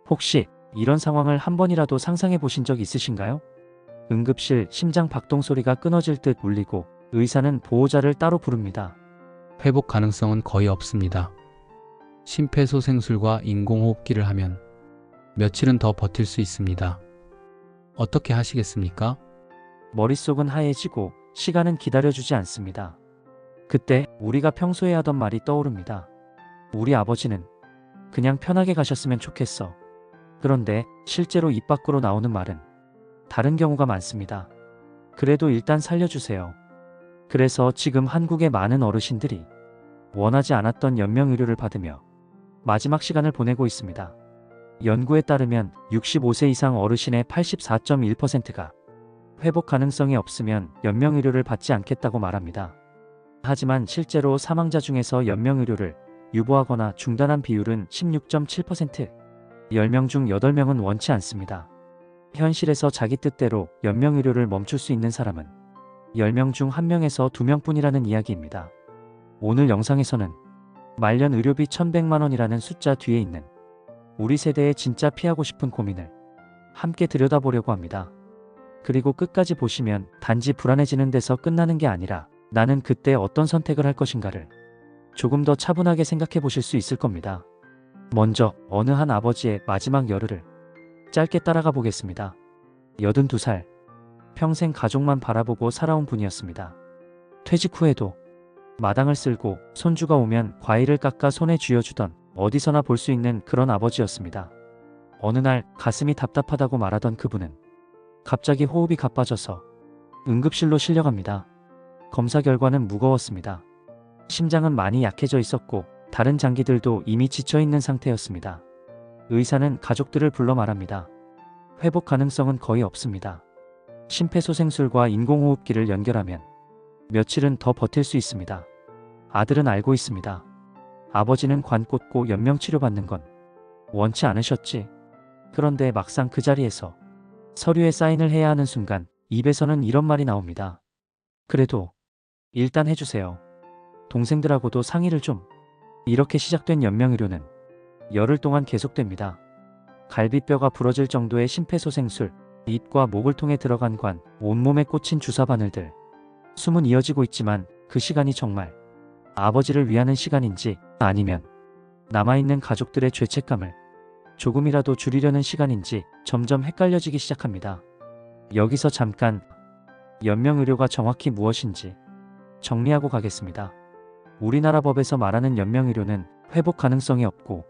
혹시 이런 상황을 한 번이라도 상상해 보신 적 있으신가요? 응급실 심장 박동 소리가 끊어질 듯 울리고 의사는 보호자를 따로 부릅니다. 회복 가능성은 거의 없습니다. 심폐소생술과 인공호흡기를 하면 며칠은 더 버틸 수 있습니다. 어떻게 하시겠습니까? 머릿속은 하얘지고 시간은 기다려주지 않습니다. 그때 우리가 평소에 하던 말이 떠오릅니다. 우리 아버지는 그냥 편하게 가셨으면 좋겠어. 그런데 실제로 입 밖으로 나오는 말은 다른 경우가 많습니다. 그래도 일단 살려주세요. 그래서 지금 한국의 많은 어르신들이 원하지 않았던 연명의료를 받으며 마지막 시간을 보내고 있습니다. 연구에 따르면 65세 이상 어르신의 84.1%가 회복 가능성이 없으면 연명의료를 받지 않겠다고 말합니다. 하지만 실제로 사망자 중에서 연명의료를 유보하거나 중단한 비율은 16.7%, 10명 중 8명은 원치 않습니다. 현실에서 자기 뜻대로 연명의료를 멈출 수 있는 사람은 10명 중 1명에서 2명뿐이라는 이야기입니다. 오늘 영상에서는 말년 의료비 1,100만 원이라는 숫자 뒤에 있는 우리 세대의 진짜 피하고 싶은 고민을 함께 들여다보려고 합니다. 그리고 끝까지 보시면 단지 불안해지는 데서 끝나는 게 아니라 나는 그때 어떤 선택을 할 것인가를 조금 더 차분하게 생각해 보실 수 있을 겁니다. 먼저 어느 한 아버지의 마지막 열흘을 짧게 따라가 보겠습니다. 82살, 평생 가족만 바라보고 살아온 분이었습니다. 퇴직 후에도 마당을 쓸고 손주가 오면 과일을 깎아 손에 쥐어주던 어디서나 볼 수 있는 그런 아버지였습니다. 어느 날 가슴이 답답하다고 말하던 그분은 갑자기 호흡이 가빠져서 응급실로 실려갑니다. 검사 결과는 무거웠습니다. 심장은 많이 약해져 있었고 다른 장기들도 이미 지쳐있는 상태였습니다. 의사는 가족들을 불러 말합니다. 회복 가능성은 거의 없습니다. 심폐소생술과 인공호흡기를 연결하면 며칠은 더 버틸 수 있습니다. 아들은 알고 있습니다. 아버지는 관 꽂고 연명치료받는 건 원치 않으셨지. 그런데 막상 그 자리에서 서류에 사인을 해야 하는 순간 입에서는 이런 말이 나옵니다. 그래도 일단 해주세요. 동생들하고도 상의를 좀. 이렇게 시작된 연명의료는 열흘 동안 계속됩니다. 갈비뼈가 부러질 정도의 심폐소생술, 입과 목을 통해 들어간 관, 온몸에 꽂힌 주사 바늘들. 숨은 이어지고 있지만 그 시간이 정말 아버지를 위하는 시간인지 아니면 남아있는 가족들의 죄책감을 조금이라도 줄이려는 시간인지 점점 헷갈려지기 시작합니다. 여기서 잠깐 연명의료가 정확히 무엇인지 정리하고 가겠습니다. 우리나라 법에서 말하는 연명의료는 회복 가능성이 없고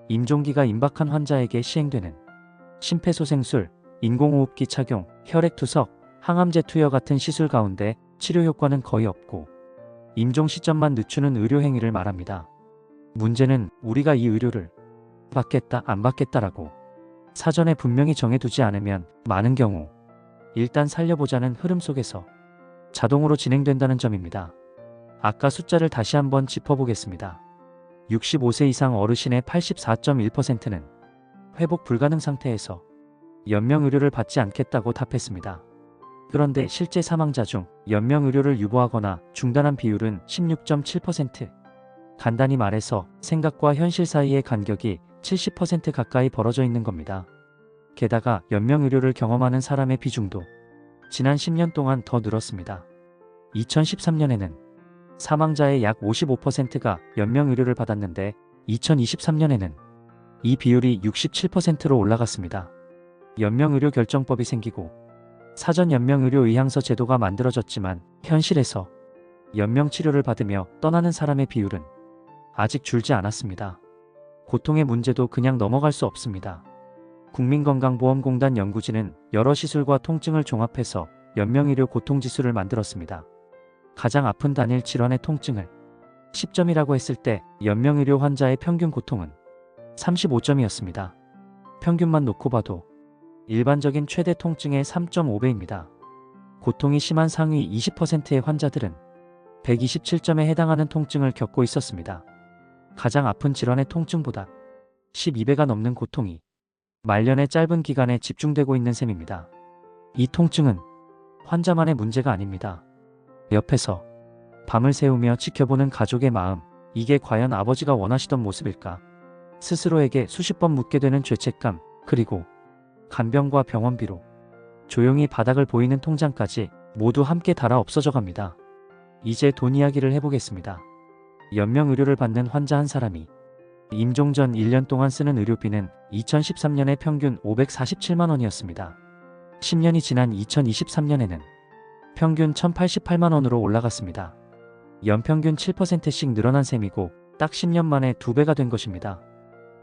임종기가 임박한 환자에게 시행되는 심폐소생술, 인공호흡기 착용, 혈액투석, 항암제 투여 같은 시술 가운데 치료 효과는 거의 없고 임종 시점만 늦추는 의료행위를 말합니다. 문제는 우리가 이 의료를 받겠다 안 받겠다라고 사전에 분명히 정해두지 않으면 많은 경우 일단 살려보자는 흐름 속에서 자동으로 진행된다는 점입니다. 아까 숫자를 다시 한번 짚어보겠습니다. 65세 이상 어르신의 84.1%는 회복 불가능 상태에서 연명의료를 받지 않겠다고 답했습니다. 그런데 실제 사망자 중 연명의료를 유보하거나 중단한 비율은 16.7%. 간단히 말해서 생각과 현실 사이의 간격이 70% 가까이 벌어져 있는 겁니다. 게다가 연명의료를 경험하는 사람의 비중도 지난 10년 동안 더 늘었습니다. 2013년에는 사망자의 약 55%가 연명의료를 받았는데 2023년에는 이 비율이 67%로 올라갔습니다. 연명의료 결정법이 생기고 사전 연명의료 의향서 제도가 만들어졌지만 현실에서 연명치료를 받으며 떠나는 사람의 비율은 아직 줄지 않았습니다. 고통의 문제도 그냥 넘어갈 수 없습니다. 국민건강보험공단 연구진은 여러 시술과 통증을 종합해서 연명의료 고통지수를 만들었습니다. 가장 아픈 단일 질환의 통증을 10점이라고 했을 때 연명의료 환자의 평균 고통은 35점이었습니다. 평균만 놓고 봐도 일반적인 최대 통증의 3.5배입니다. 고통이 심한 상위 20%의 환자들은 127점에 해당하는 통증을 겪고 있었습니다. 가장 아픈 질환의 통증보다 12배가 넘는 고통이 말년의 짧은 기간에 집중되고 있는 셈입니다. 이 통증은 환자만의 문제가 아닙니다. 옆에서 밤을 새우며 지켜보는 가족의 마음, 이게 과연 아버지가 원하시던 모습일까? 스스로에게 수십 번 묻게 되는 죄책감, 그리고 간병과 병원비로 조용히 바닥을 보이는 통장까지 모두 함께 닳아 없어져 갑니다. 이제 돈 이야기를 해보겠습니다. 연명 의료를 받는 환자 한 사람이 임종 전 1년 동안 쓰는 의료비는 2013년에 평균 547만 원이었습니다. 10년이 지난 2023년에는 평균 1088만 원으로 올라갔습니다. 연평균 7%씩 늘어난 셈이고 딱 10년 만에 2배가 된 것입니다.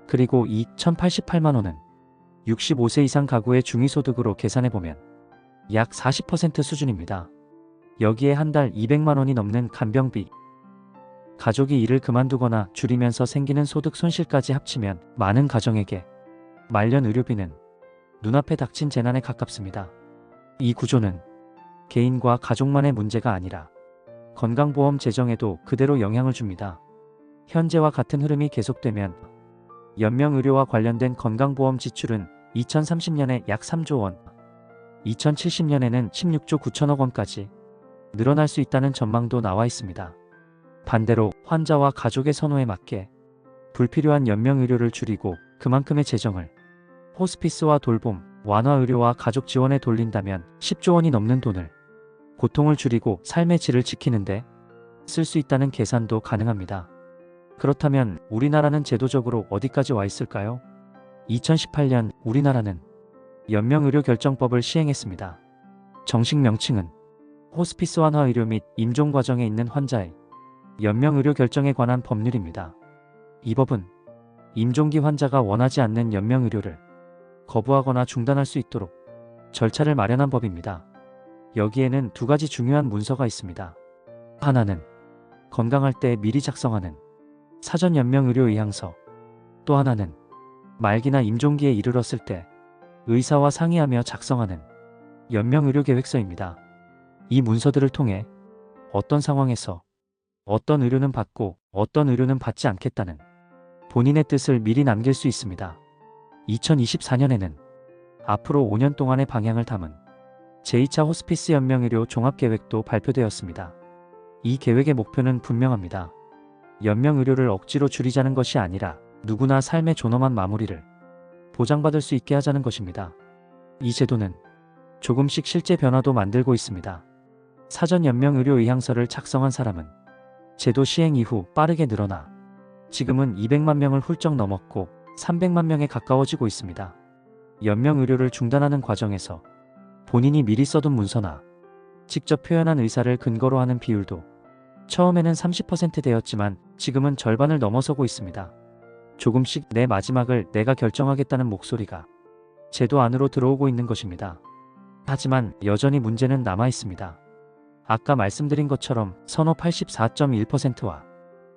그리고 이 1088만 원은 65세 이상 가구의 중위소득으로 계산해보면 약 40% 수준입니다. 여기에 한 달 200만 원이 넘는 간병비, 가족이 일을 그만두거나 줄이면서 생기는 소득 손실까지 합치면 많은 가정에게 말년 의료비는 눈앞에 닥친 재난에 가깝습니다. 이 구조는 개인과 가족만의 문제가 아니라 건강보험 재정에도 그대로 영향을 줍니다. 현재와 같은 흐름이 계속되면 연명의료와 관련된 건강보험 지출은 2030년에 약 3조 원, 2070년에는 16조 9천억 원까지 늘어날 수 있다는 전망도 나와 있습니다. 반대로 환자와 가족의 선호에 맞게 불필요한 연명의료를 줄이고 그만큼의 재정을 호스피스와 돌봄, 완화의료와 가족 지원에 돌린다면 10조 원이 넘는 돈을 고통을 줄이고 삶의 질을 지키는데 쓸 수 있다는 계산도 가능합니다. 그렇다면 우리나라는 제도적으로 어디까지 와 있을까요? 2018년 우리나라는 연명의료결정법을 시행했습니다. 정식 명칭은 호스피스 완화의료 및 임종 과정에 있는 환자의 연명의료 결정에 관한 법률입니다. 이 법은 임종기 환자가 원하지 않는 연명의료를 거부하거나 중단할 수 있도록 절차를 마련한 법입니다. 여기에는 두 가지 중요한 문서가 있습니다. 하나는 건강할 때 미리 작성하는 사전 연명의료 의향서, 또 하나는 말기나 임종기에 이르렀을 때 의사와 상의하며 작성하는 연명의료 계획서입니다. 이 문서들을 통해 어떤 상황에서 어떤 의료는 받고 어떤 의료는 받지 않겠다는 본인의 뜻을 미리 남길 수 있습니다. 2024년에는 앞으로 5년 동안의 방향을 담은 제2차 호스피스 연명의료 종합계획도 발표되었습니다. 이 계획의 목표는 분명합니다. 연명의료를 억지로 줄이자는 것이 아니라 누구나 삶의 존엄한 마무리를 보장받을 수 있게 하자는 것입니다. 이 제도는 조금씩 실제 변화도 만들고 있습니다. 사전 연명의료 의향서를 작성한 사람은 제도 시행 이후 빠르게 늘어나 지금은 200만 명을 훌쩍 넘었고 300만 명에 가까워지고 있습니다. 연명의료를 중단하는 과정에서 본인이 미리 써둔 문서나 직접 표현한 의사를 근거로 하는 비율도 처음에는 30%대였지만 지금은 절반을 넘어서고 있습니다. 조금씩 내 마지막을 내가 결정하겠다는 목소리가 제도 안으로 들어오고 있는 것입니다. 하지만 여전히 문제는 남아 있습니다. 아까 말씀드린 것처럼 선호 84.1%와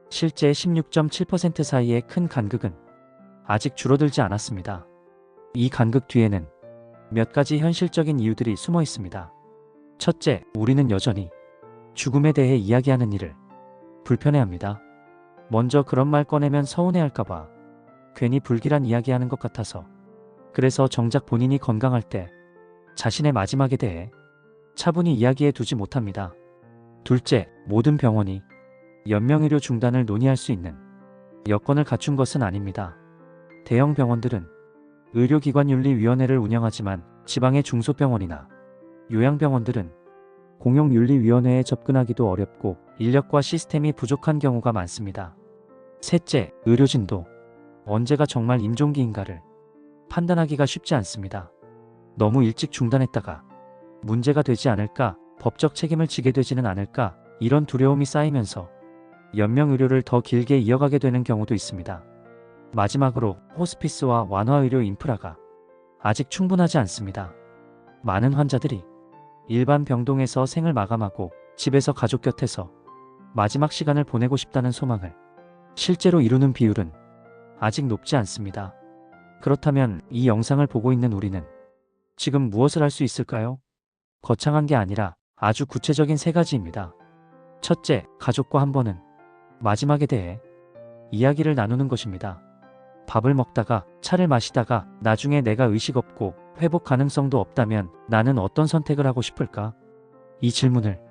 실제 16.7% 사이의 큰 간극은 아직 줄어들지 않았습니다. 이 간극 뒤에는 몇 가지 현실적인 이유들이 숨어 있습니다. 첫째, 우리는 여전히 죽음에 대해 이야기하는 일을 불편해합니다. 먼저 그런 말 꺼내면 서운해할까봐 괜히 불길한 이야기하는 것 같아서, 그래서 정작 본인이 건강할 때 자신의 마지막에 대해 차분히 이야기해 두지 못합니다. 둘째, 모든 병원이 연명의료 중단을 논의할 수 있는 여건을 갖춘 것은 아닙니다. 대형 병원들은 의료기관윤리위원회를 운영하지만 지방의 중소병원이나 요양병원들은 공용윤리위원회에 접근하기도 어렵고 인력과 시스템이 부족한 경우가 많습니다. 셋째, 의료진도 언제가 정말 임종기인가를 판단하기가 쉽지 않습니다. 너무 일찍 중단했다가 문제가 되지 않을까, 법적 책임을 지게 되지는 않을까, 이런 두려움이 쌓이면서 연명의료를 더 길게 이어가게 되는 경우도 있습니다. 마지막으로 호스피스와 완화의료 인프라가 아직 충분하지 않습니다. 많은 환자들이 일반 병동에서 생을 마감하고 집에서 가족 곁에서 마지막 시간을 보내고 싶다는 소망을 실제로 이루는 비율은 아직 높지 않습니다. 그렇다면 이 영상을 보고 있는 우리는 지금 무엇을 할 수 있을까요? 거창한 게 아니라 아주 구체적인 세 가지입니다. 첫째, 가족과 한 번은 마지막에 대해 이야기를 나누는 것입니다. 밥을 먹다가, 차를 마시다가 나중에 내가 의식 없고 회복 가능성도 없다면 나는 어떤 선택을 하고 싶을까? 이 질문을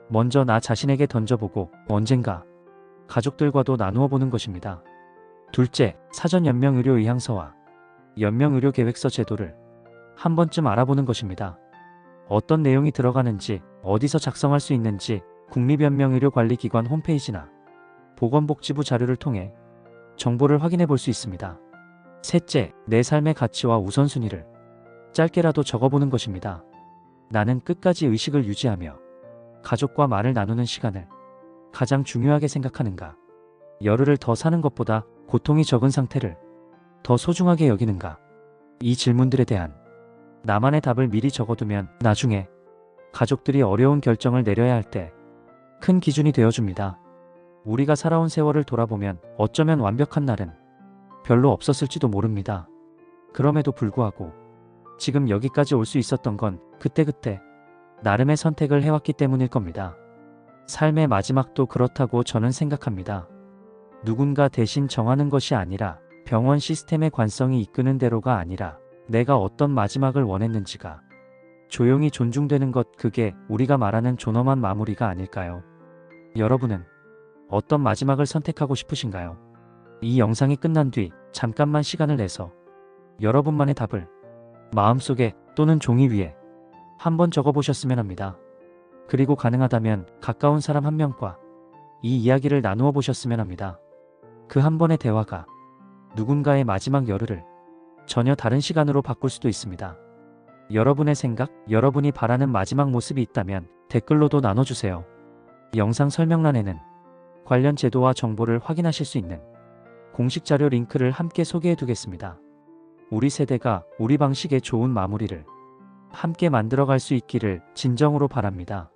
먼저 나 자신에게 던져보고 언젠가 가족들과도 나누어 보는 것입니다. 둘째, 사전 연명의료 의향서와 연명의료계획서 제도를 한 번쯤 알아보는 것입니다. 어떤 내용이 들어가는지, 어디서 작성할 수 있는지 국립연명의료관리기관 홈페이지나 보건복지부 자료를 통해 정보를 확인해 볼 수 있습니다. 셋째, 내 삶의 가치와 우선순위를 짧게라도 적어보는 것입니다. 나는 끝까지 의식을 유지하며 가족과 말을 나누는 시간을 가장 중요하게 생각하는가? 열흘을 더 사는 것보다 고통이 적은 상태를 더 소중하게 여기는가? 이 질문들에 대한 나만의 답을 미리 적어두면 나중에 가족들이 어려운 결정을 내려야 할 때 큰 기준이 되어줍니다. 우리가 살아온 세월을 돌아보면 어쩌면 완벽한 날은 별로 없었을지도 모릅니다. 그럼에도 불구하고 지금 여기까지 올 수 있었던 건 그때그때 나름의 선택을 해왔기 때문일 겁니다. 삶의 마지막도 그렇다고 저는 생각합니다. 누군가 대신 정하는 것이 아니라 병원 시스템의 관성이 이끄는 대로가 아니라 내가 어떤 마지막을 원했는지가 조용히 존중되는 것, 그게 우리가 말하는 존엄한 마무리가 아닐까요? 여러분은 어떤 마지막을 선택하고 싶으신가요? 이 영상이 끝난 뒤 잠깐만 시간을 내서 여러분만의 답을 마음속에 또는 종이 위에 한번 적어보셨으면 합니다. 그리고 가능하다면 가까운 사람 한 명과 이 이야기를 나누어 보셨으면 합니다. 그 한 번의 대화가 누군가의 마지막 열흘을 전혀 다른 시간으로 바꿀 수도 있습니다. 여러분의 생각, 여러분이 바라는 마지막 모습이 있다면 댓글로도 나눠주세요. 영상 설명란에는 관련 제도와 정보를 확인하실 수 있는 공식 자료 링크를 함께 소개해 두겠습니다. 우리 세대가 우리 방식의 좋은 마무리를 함께 만들어갈 수 있기를 진정으로 바랍니다.